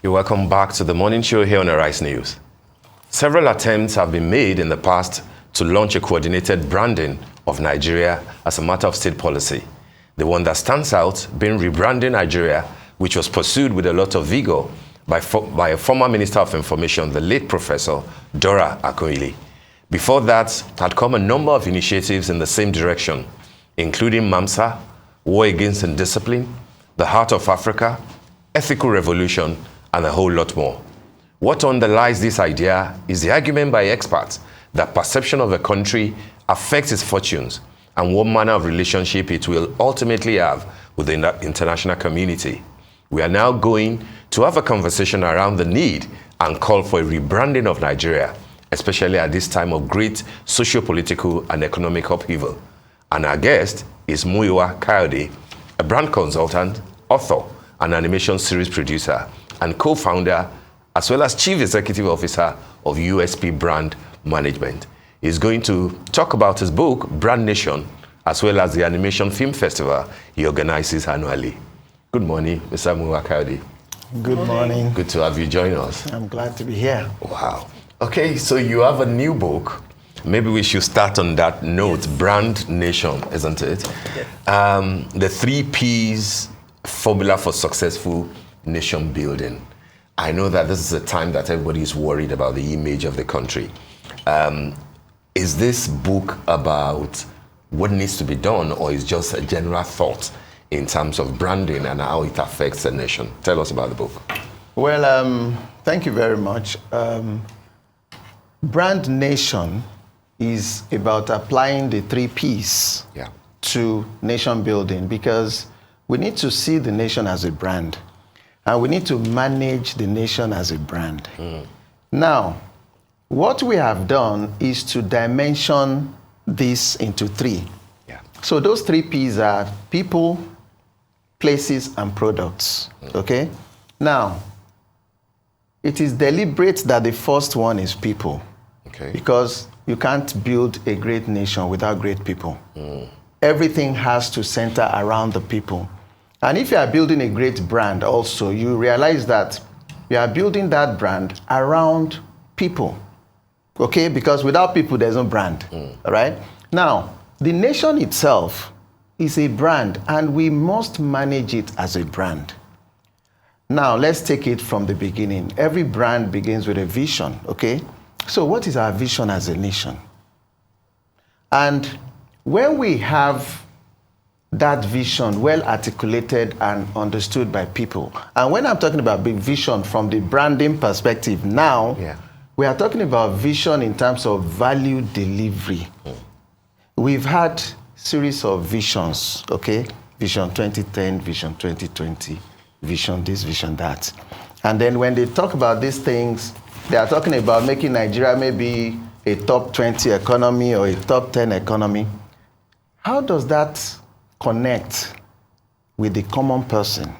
You're welcome back to the morning show here on Arise News. Several attempts have been made in the past to launch a coordinated branding of Nigeria as a matter of state policy. The one that stands out being rebranding Nigeria, which was pursued with a lot of vigor by a former Minister of Information, the late Professor Dora Akunyili. Before that had come a number of initiatives in the same direction, including MAMSA, War Against Indiscipline, the Heart of Africa, Ethical Revolution, and a whole lot more. What underlies this idea is the argument by experts that perception of a country affects its fortunes and what manner of relationship it will ultimately have with the international community. We are now going to have a conversation around the need and call for a rebranding of Nigeria, especially at this time of great socio-political and economic upheaval. And our guest is Muyiwa Kayode, a brand consultant, author, and animation series producer, and co-founder, as well as chief executive officer of USP Brand Management. He's going to talk about his book, Brand Nation, as well as the animation film festival he organizes annually. Good morning, Mr. Muyiwa Kayode. Good morning. Good to have you join us. I'm glad to be here. Wow. Okay, so you have a new book. Maybe we should start on that note. Yes. Brand Nation, isn't it? Yes. The 3 Ps formula for successful nation building. I know that this is a time that everybody is worried about the image of the country. Is this book about what needs to be done, or is just a general thought in terms of branding and how it affects a nation? Tell us about the book. Well, thank you very much. Brand Nation is about applying the 3 Ps to nation building, because we need to see the nation as a brand, and we need to manage the nation as a brand. Now, what we have done is to dimension this into 3. So those 3 Ps are people, places, and products. Okay? Now, it is deliberate that the first one is people. Okay. Because you can't build a great nation without great people. Everything has to center around the people. And if you are building a great brand also, you realize that you are building that brand around people. Okay? Because without people, there's no brand. All right? Now, the nation itself is a brand, and we must manage it as a brand. Now, let's take it from the beginning. Every brand begins with a vision, okay? So what is our vision as a nation? And when we have that vision well articulated and understood by people, and when I'm talking about big vision from the branding perspective now, we are talking about vision in terms of value delivery. We've had series of visions, okay? Vision 2010, Vision 2020, Vision this, Vision that. And then when they talk about these things, they are talking about making Nigeria maybe a top 20 economy or a top 10 economy. How does that connect with the common person?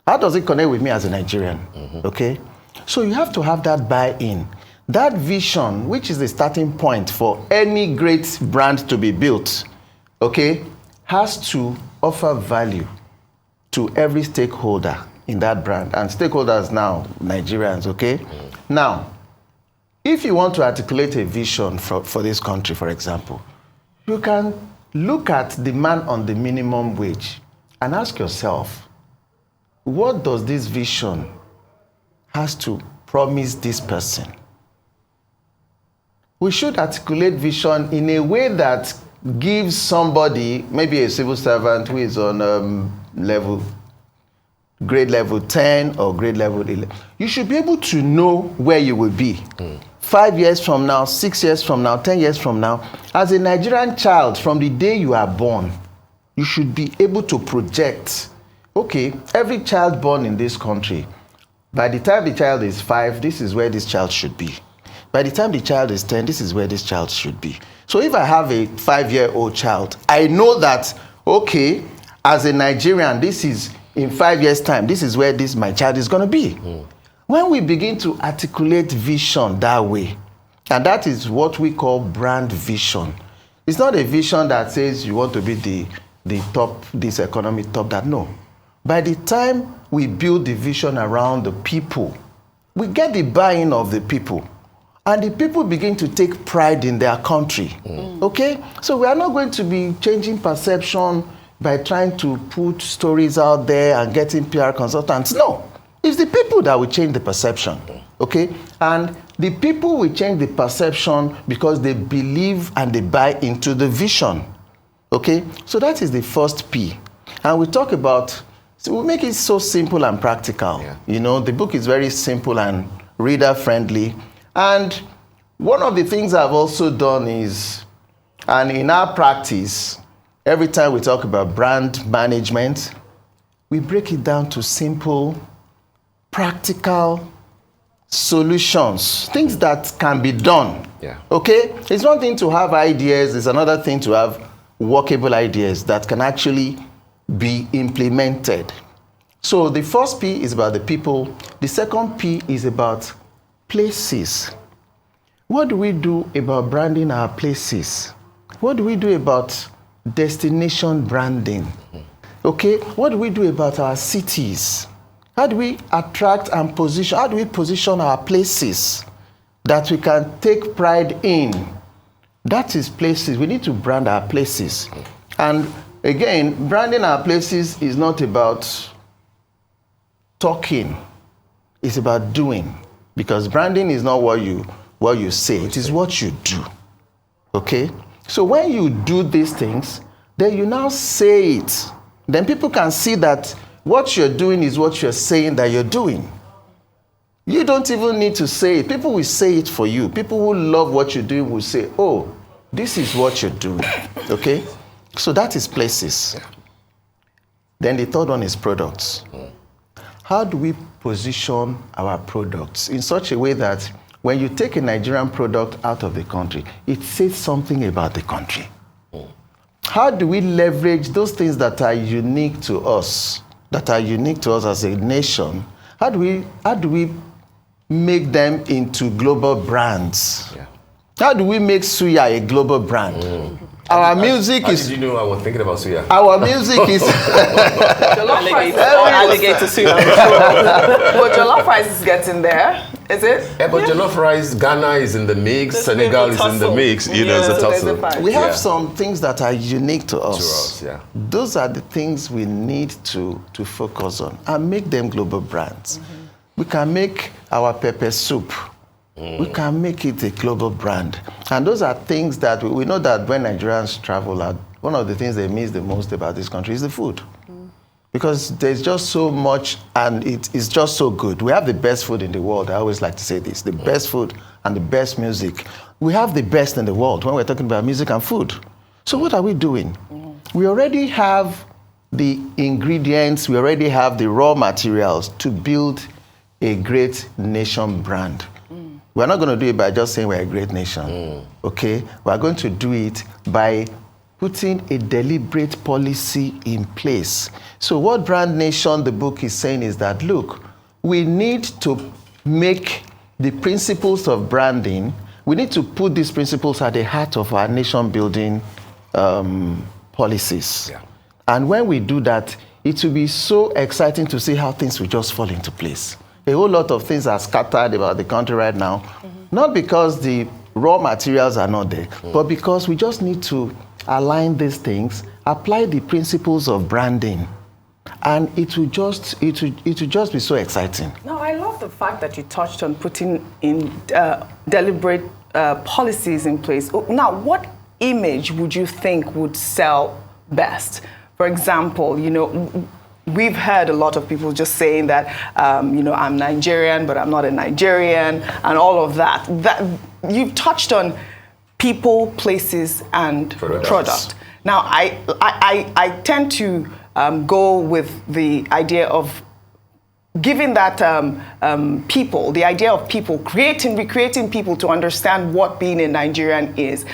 How does it connect with me as a Nigerian? Okay? So you have to have that buy-in. That vision, which is the starting point for any great brand to be built, okay, has to offer value to every stakeholder in that brand. And stakeholders now, Nigerians, okay? Now, if you want to articulate a vision for this country, for example, you can look at the man on the minimum wage and ask yourself, what does this vision has to promise this person? We should articulate vision in a way that gives somebody, maybe a civil servant who is on grade level 10 or grade level 11. You should be able to know where you will be 5 years from now, 6 years from now, 10 years from now. As a Nigerian child, from the day you are born, you should be able to project, okay, every child born in this country, by the time the child is 5, this is where this child should be. By the time the child is 10, this is where this child should be. So if I have a 5-year-old child, I know that, okay, as a Nigerian, this is, in 5 years' time, this is where my child is going to be. When we begin to articulate vision that way, and that is what we call brand vision. It's not a vision that says you want to be the top, this economy, top that. No. By the time we build the vision around the people, we get the buy-in of the people. And the people begin to take pride in their country. Okay? So we are not going to be changing perception by trying to put stories out there and getting PR consultants. No. It's the people that will change the perception. Okay? And the people will change the perception because they believe and they buy into the vision. Okay? So that is the first P. And we talk about, so we make it so simple and practical. Yeah. You know, the book is very simple and reader-friendly. And one of the things I've also done is, and in our practice, every time we talk about brand management, we break it down to simple, practical solutions, things that can be done. Yeah. Okay? It's one thing to have ideas, it's another thing to have workable ideas that can actually be implemented. So the first P is about the people. The second P is about places. What do we do about branding our places? What do we do about destination branding? Okay, what do we do about our cities? How do we attract and position, how do we position our places that we can take pride in? That is places. We need to brand our places. And again, branding our places is not about talking, it's about doing. Because branding is not what you say, it is what you do. Okay? So when you do these things, then you now say it. Then people can see that what you're doing is what you're saying that you're doing. You don't even need to say it. People will say it for you. People who love what you're doing will say, oh, this is what you're doing. Okay? So that is places. Yeah. Then the third one is products. How do we position our products in such a way that when you take a Nigerian product out of the country, it says something about the country? How do we leverage those things that are unique to us, as a nation? How do we make them into global brands? Yeah. How do we make Suya a global brand? Our music is... How did you know I was thinking about Suya? Our music is... Alligator Suya. But jollof rice is getting there, is it? Yeah, but jollof rice, Ghana is in the mix, Senegal is in the mix, you know, it's a tussle. We have some things that are unique to us. To us, yeah. Those are the things we need to focus on and make them global brands. We can make our pepper soup. We can make it a global brand. And those are things that we know that when Nigerians travel out, one of the things they miss the most about this country is the food. Because there's just so much and it is just so good. We have the best food in the world. I always like to say this, the best food and the best music. We have the best in the world when we're talking about music and food. So what are we doing? We already have the ingredients, we already have the raw materials to build a great nation brand. We're not going to do it by just saying we're a great nation, okay? We're going to do it by putting a deliberate policy in place. So what Brand Nation, the book, is saying is that, look, we need to make the principles of branding, we need to put these principles at the heart of our nation-building policies. Yeah. And when we do that, it will be so exciting to see how things will just fall into place. A whole lot of things are scattered about the country right now, not because the raw materials are not there, but because we just need to align these things, apply the principles of branding, and it will just be so exciting. No, I love the fact that you touched on putting in deliberate policies in place. Now, what image would you think would sell best? For example, you know, we've heard a lot of people just saying that, you know, I'm Nigerian, but I'm not a Nigerian, and all of that. You've touched on people, places, and product. Now, I tend to go with the idea of giving that people, the idea of people, recreating people to understand what being a Nigerian is.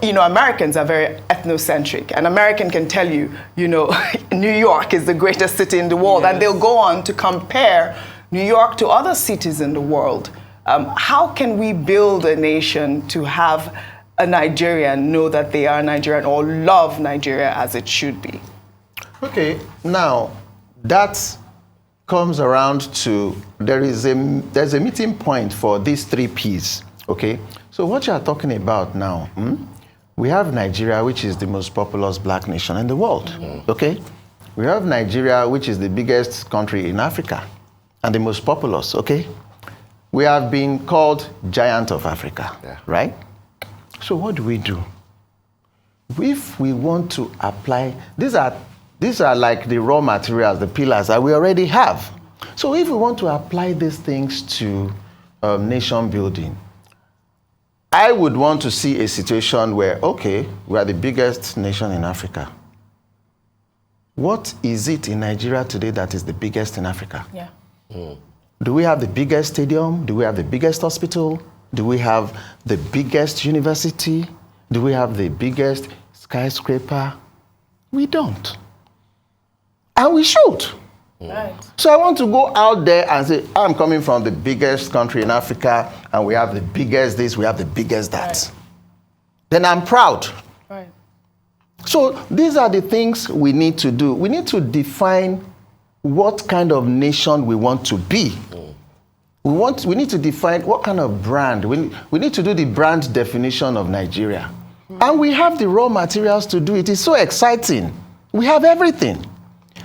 You know, Americans are very ethnocentric. An American can tell you, you know, New York is the greatest city in the world, yes. And they'll go on to compare New York to other cities in the world. How can we build a nation to have a Nigerian know that they are Nigerian or love Nigeria as it should be? Okay, now that comes around to, there's a meeting point for these 3 Ps, okay? So what you are talking about now, we have Nigeria, which is the most populous black nation in the world, okay? We have Nigeria, which is the biggest country in Africa and the most populous, okay? We have been called giant of Africa, right? So what do we do? If we want to apply, these are like the raw materials, the pillars that we already have. So if we want to apply these things to nation building, I would want to see a situation where, okay, we are the biggest nation in Africa. What is it in Nigeria today that is the biggest in Africa? Yeah. Do we have the biggest stadium? Do we have the biggest hospital? Do we have the biggest university? Do we have the biggest skyscraper? We don't. And we should. Right. So I want to go out there and say, I'm coming from the biggest country in Africa, and we have the biggest this, we have the biggest that. Right. Then I'm proud. Right. So these are the things we need to do. We need to define what kind of nation we want to be. We need to define what kind of brand. We need to do the brand definition of Nigeria. And we have the raw materials to do it. It's so exciting. We have everything.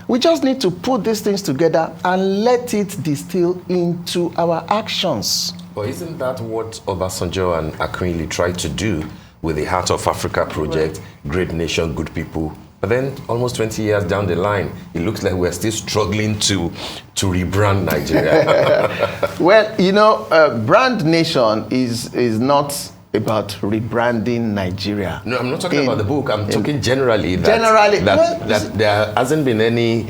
We just need to put these things together and let it distill into our actions. But isn't that what Obasanjo and Akinwumi tried to do with the Heart of Africa project, Great Nation, Good People? But then almost 20 years down the line, it looks like we're still struggling to rebrand Nigeria. Well, you know, brand nation is not about rebranding Nigeria. No, I'm not talking about the book. I'm talking generally. That there hasn't been any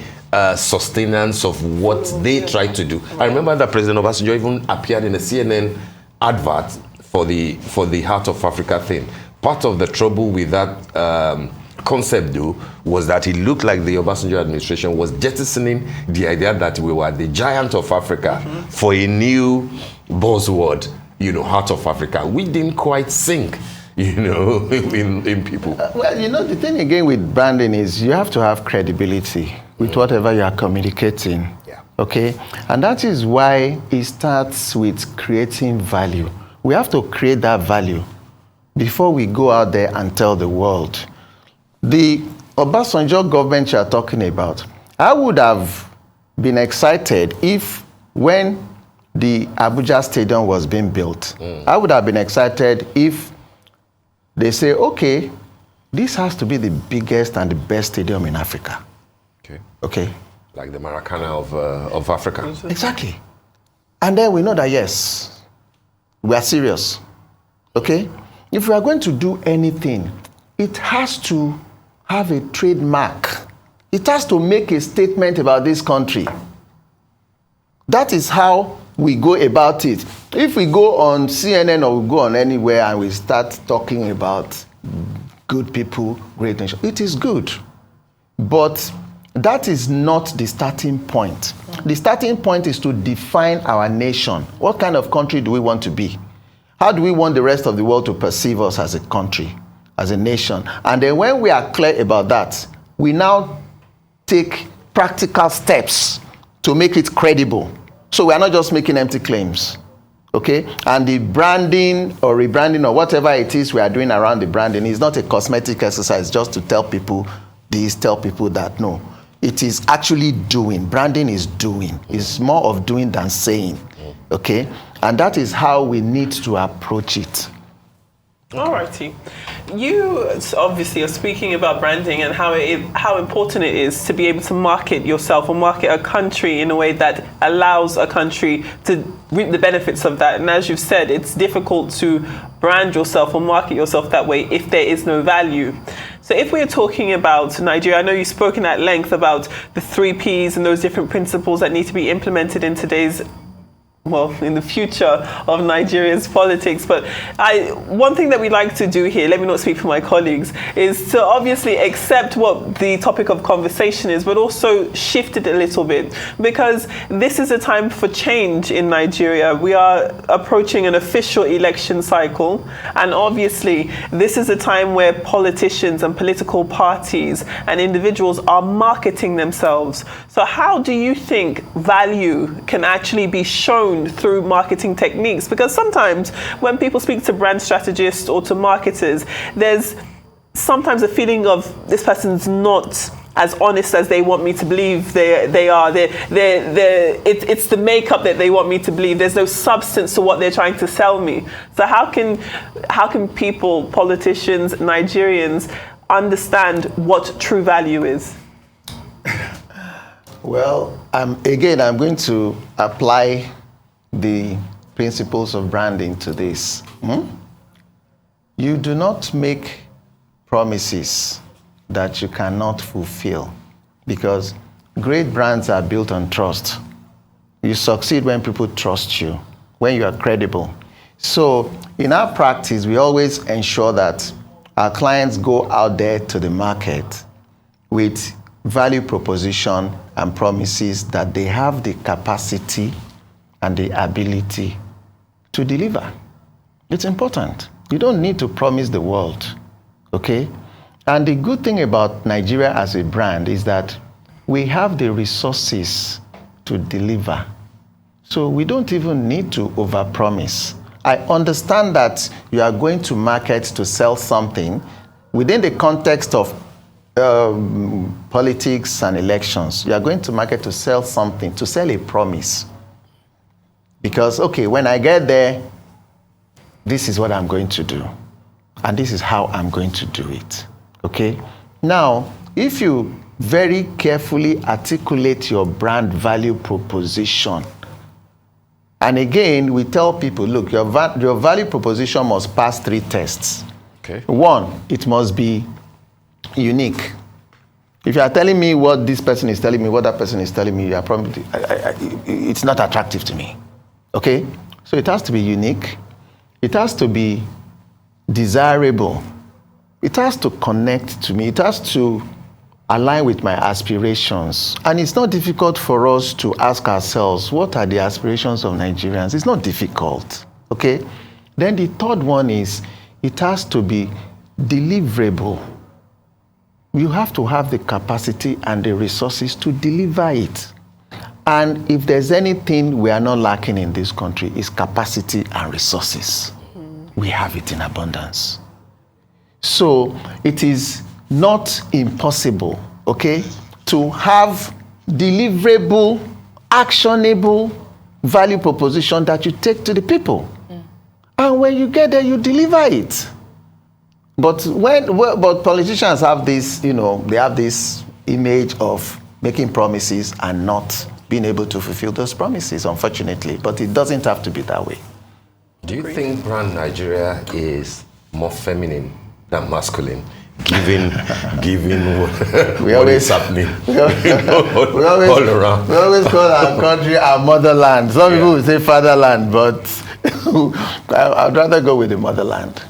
sustenance of what they tried to do. I remember that President Obasanjo even appeared in a CNN advert for the Heart of Africa thing. Part of the trouble with that concept, though, was that it looked like the Obasanjo administration was jettisoning the idea that we were the giant of Africa for a new buzzword, you know, Heart of Africa. We didn't quite sink, you know, in people. Well, you know, the thing again with branding is you have to have credibility with whatever you are communicating. Yeah. Okay? And that is why it starts with creating value. We have to create that value before we go out there and tell the world. The Obasanjo government you are talking about, I would have been excited if when the Abuja Stadium was being built, I would have been excited if they say, okay, this has to be the biggest and the best stadium in Africa. Okay. Like the Maracana of Africa. Exactly. And then we know that, yes, we are serious. Okay? If we are going to do anything, it has to have a trademark. It has to make a statement about this country. That is how we go about it. If we go on CNN or we go on anywhere and we start talking about good people, great nation, it is good. But that is not the starting point. The starting point is to define our nation. What kind of country do we want to be? How do we want the rest of the world to perceive us as a country, as a nation? And then when we are clear about that, we now take practical steps to make it credible. So we are not just making empty claims, okay? And the branding or rebranding or whatever it is we are doing around the branding is not a cosmetic exercise just to tell people this, tell people that. No, it is actually doing. Branding is doing. It's more of doing than saying, okay? And that is how we need to approach it. All righty. You obviously are speaking about branding and how important it is to be able to market yourself or market a country in a way that allows a country to reap the benefits of that. And as you've said, it's difficult to brand yourself or market yourself that way if there is no value. So if we're talking about Nigeria, I know you've spoken at length about the 3 Ps and those different principles that need to be implemented in today's in the future of Nigeria's politics. But one thing that we like to do here, let me not speak for my colleagues, is to obviously accept what the topic of conversation is, but also shift it a little bit, because this is a time for change in Nigeria. We are approaching an official election cycle, and obviously this is a time where politicians and political parties and individuals are marketing themselves. So how do you think value can actually be shown through marketing techniques? Because sometimes when people speak to brand strategists or to marketers, there's sometimes a feeling of this person's not as honest as they want me to believe they are. It's the makeup that they want me to believe. There's no substance to what they're trying to sell me. So how can people, politicians, Nigerians, understand what true value is? Well, again, I'm going to apply the principles of branding to this. You do not make promises that you cannot fulfill, because great brands are built on trust. You succeed when people trust you, when you are credible. So in our practice, we always ensure that our clients go out there to the market with value proposition and promises that they have the capacity and the ability to deliver. It's important. You don't need to promise the world, okay? And the good thing about Nigeria as a brand is that we have the resources to deliver. So we don't even need to overpromise. I understand that you are going to market to sell something within the context of politics and elections. You are going to market to sell something, to sell a promise. Because, okay, when I get there, this is what I'm going to do. And this is how I'm going to do it. Okay? Now, if you very carefully articulate your brand value proposition, and again, we tell people, look, your value proposition must pass 3 tests. Okay. 1, it must be unique. If you are telling me what this person is telling me, what that person is telling me, you are probably, it's not attractive to me. Okay? So it has to be unique. It has to be desirable. It has to connect to me. It has to align with my aspirations. And it's not difficult for us to ask ourselves, what are the aspirations of Nigerians? It's not difficult. Okay? Then the third one is, it has to be deliverable. You have to have the capacity and the resources to deliver it. And if there's anything we are not lacking in this country, it's capacity and resources. We have it in abundance. So it is not impossible, okay, to have deliverable, actionable value proposition that you take to the people. And when you get there, you deliver it. But politicians have this, they have this image of making promises and not being able to fulfill those promises, unfortunately. But it doesn't have to be that way. Do you think brand Nigeria is more feminine than masculine, given what is happening all around? We always call our country our motherland. Some people will say fatherland, but I'd rather go with the motherland.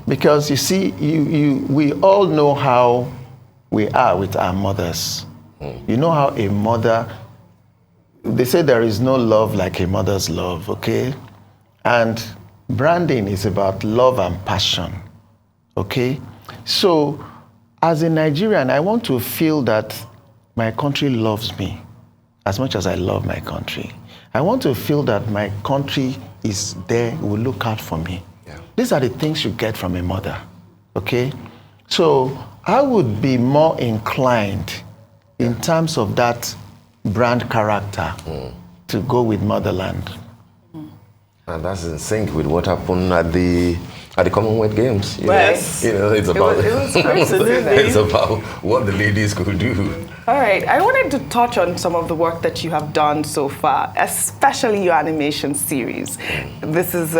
Because you see, we all know how we are with our mothers. You know how a mother, they say there is no love like a mother's love, okay? And branding is about love and passion, okay? So as a Nigerian, I want to feel that my country loves me as much as I love my country. I want to feel that my country is there, will look out for me. These are the things you get from a mother, okay? So I would be more inclined in terms of that brand character to go with motherland. And that's in sync with what happened at the Commonwealth Games. Yes. It's about it was absolutely. It's about what the ladies could do. All right, I wanted to touch on some of the work that you have done so far, especially your animation series. This is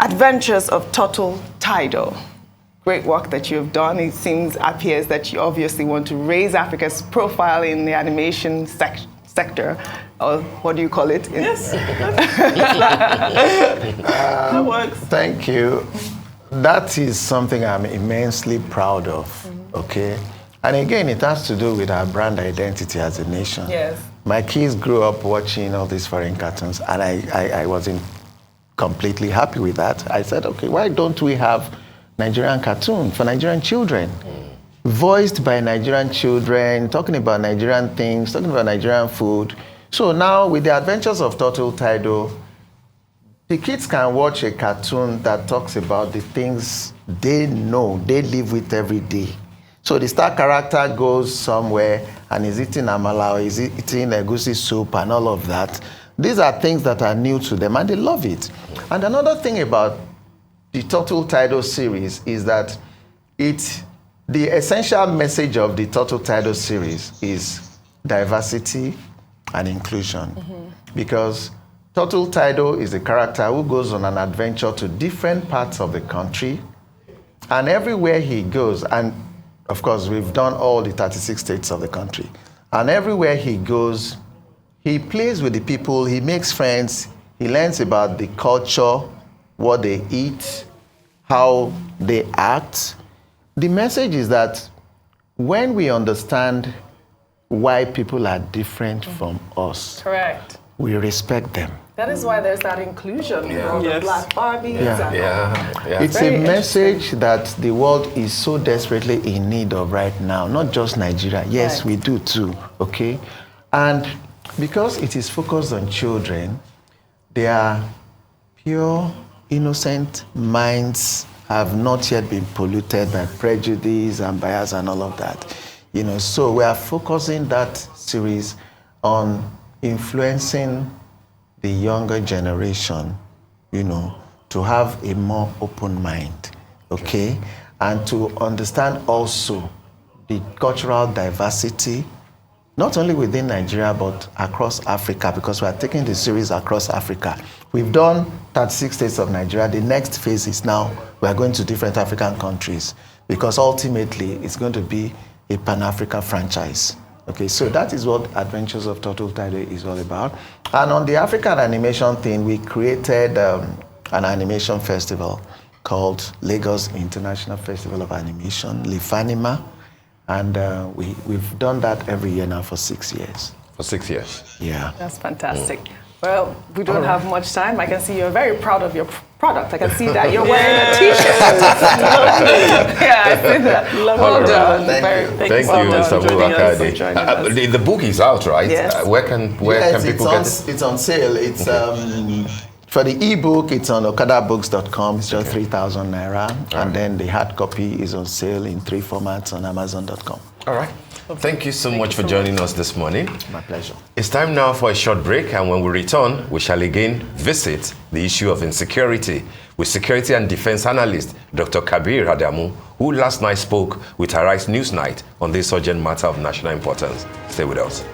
Adventures of Turtle Tidal. Great work that you have done. It appears that you obviously want to raise Africa's profile in the animation sector, or what do you call it? Yes. That works. Thank you. That is something I'm immensely proud of, okay? And again, it has to do with our brand identity as a nation. Yes. My kids grew up watching all these foreign cartoons, and I wasn't completely happy with that. I said, okay, why don't we have Nigerian cartoon for Nigerian children? voiced by Nigerian children, talking about Nigerian things, talking about Nigerian food. So now with the adventures of Turtle Title, the kids can watch a cartoon that talks about the things they know, they live with every day. So the star character goes somewhere and is eating amala or is eating egusi soup and all of that. These are things that are new to them and they love it. And another thing about the Turtle Title series is that the essential message of the Turtle Title series is diversity and inclusion. Because Turtle Title is a character who goes on an adventure to different parts of the country, and everywhere he goes, and of course we've done all the 36 states of the country, and everywhere he goes, he plays with the people, he makes friends, he learns about the culture, what they eat, how they act. The message is that when we understand why people are different from us, Correct. we respect them. That is why there's that inclusion from the Black Barbies. It's a message that the world is so desperately in need of right now, not just Nigeria. Yes, we do too, okay? And because it is focused on children, their pure, innocent minds have not yet been polluted by prejudice and bias and all of that. You know, so we are focusing that series on influencing the younger generation, you know, to have a more open mind, okay? And to understand also the cultural diversity, not only within Nigeria, but across Africa, because we are taking the series across Africa. We've done 36 states of Nigeria. The next phase is now we are going to different African countries, because ultimately it's going to be a Pan-Africa franchise. Okay, so that is what Adventures of Turtle Title is all about. And on the African animation thing, we created an animation festival called Lagos International Festival of Animation, Lifanima. And we've done that every year now for 6 years. For 6 years? Yeah. That's fantastic. Well, we don't have much time. I can see you're very proud of your product. I can see that you're wearing a t-shirt. Yeah, I see that. Well done. Thank you, Mr. Muyiwa Kayode. The book is out, right? Yes. Where can people get it? It's on sale. It's for the ebook, it's on okadabooks.com. It's just 3,000 naira. And then the hard copy is on sale in 3 formats on amazon.com. All right. Thank you so much for joining us this morning. My pleasure. It's time now for a short break, and when we return, we shall again visit the issue of insecurity with security and defense analyst Dr. Kabir Adamu, who last night spoke with Arise Newsnight on this urgent matter of national importance. Stay with us.